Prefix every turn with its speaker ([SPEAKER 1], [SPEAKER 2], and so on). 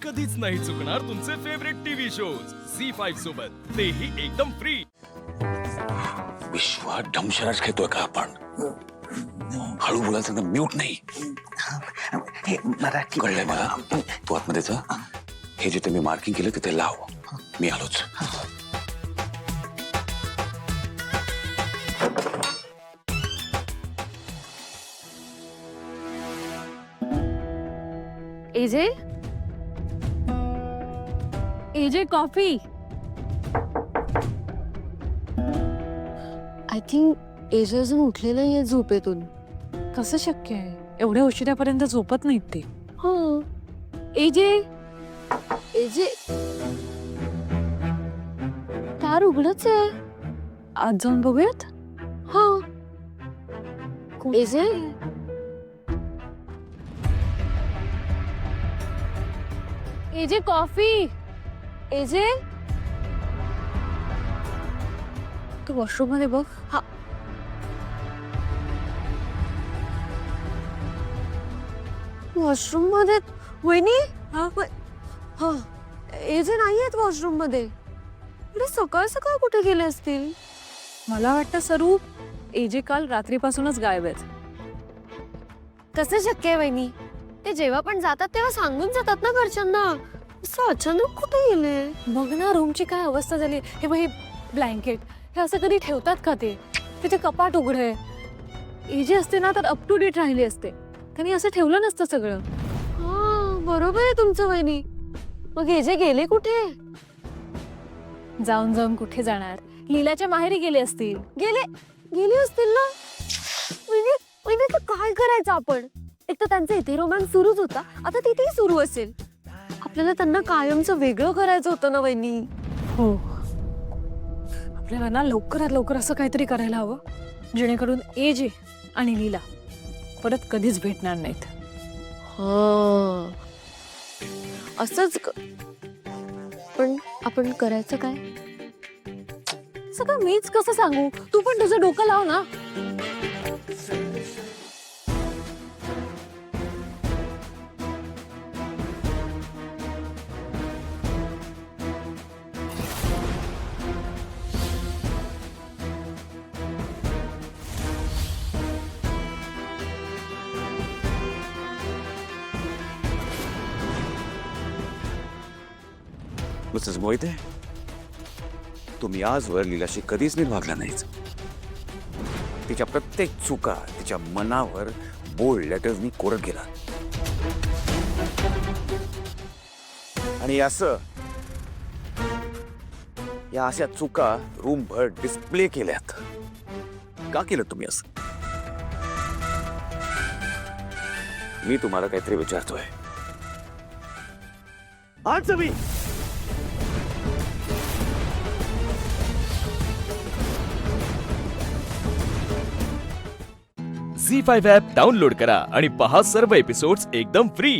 [SPEAKER 1] कधीच नाही चुकणार तुमचे फेवरेट टीव्ही शोज झी5 सोबत, तेही एकदम फ्री।
[SPEAKER 2] विश्वा डमशराज खेळतोय का आपण? हळू बोलायचं ना, म्यूट नाही।
[SPEAKER 3] हे मराठी
[SPEAKER 2] कळलंय मला। तू आतमध्ये जा, हे जिथे मी मार्किंग केलं तिथे लाव, मी आलोच।
[SPEAKER 4] AJ AJ coffee. I think AJ अजून उठले नाहीये झोपेतून।
[SPEAKER 5] कसं शक्य आहे? एवढ्या उशिरापर्यंत झोपत नाहीत ते।
[SPEAKER 4] हो एजे एजे दार उघडच आहे।
[SPEAKER 5] आज जाऊन बघूयात।
[SPEAKER 4] हा एजे एजे कॉफी। एजे तू वॉशरूम मध्ये बघ। हा वॉशरूम मध्ये वहिनी। हा एजे नाही आहेत वॉशरूम मध्ये। एवढे सकाळ सकाळ कुठे गेले असतील?
[SPEAKER 5] मला वाटतं स्वरूप एजे काल रात्रीपासूनच गायब आहेत।
[SPEAKER 4] कसं शक्य आहे वहिनी? ते जेव्हा पण जातात तेव्हा सांगून जातात ना घरच्यांना। असं अचानक कुठे गेले?
[SPEAKER 5] बघ ना रूमची काय अवस्था झाली। हे बघ, हे ब्लँकेट हे असं कधी ठेवतात का? ते तिथे कपाट उघडे। एजे असते ना तर अप टू डेट राहिली असते, त्यांनी असं ठेवलं नसतं सगळं।
[SPEAKER 4] हा बरोबर आहे तुमचं वहिनी। मग एजे गेले कुठे?
[SPEAKER 5] जाऊन जाऊन कुठे जाणार? लीलाच्या माहेरी गेले असतील।
[SPEAKER 4] गेले गेले असतील ना। वहिनी वहिनी तर काय करायचं आपण? एक तर त्यांचा इथे रोमांस सुरूच होता, आता तिथेही सुरू असेल। आपल्याला त्यांना कायमचं वेगळं करायचं होतं ना वहिनी।
[SPEAKER 5] हो, आपल्याला ना लवकरात लवकर असं काहीतरी करायला हवं जेणेकरून एजे आणि लीला परत कधीच भेटणार नाहीत।
[SPEAKER 4] हा असंच पण आपण करायचं काय?
[SPEAKER 5] सगळं मीच कसं सांगू? तू पण तुझं डोकं लाव ना।
[SPEAKER 2] मिसेस मोहिते, तुम्ही आजवर लीलाशी कधीच नीट वागला नाहीच। तिच्या प्रत्येक चुका तिच्या मनावर बोल्ड लेटर्सनी कोरत गेला, आणि असं या अशा चुका रूमभर डिस्प्ले केल्यात। का केलं तुम्ही असं? मी तुम्हाला काहीतरी विचारतोय। आज मी
[SPEAKER 1] झी5 ॲप डाउनलोड करा आणि पहा सर्व एपिसोड्स एकदम फ्री।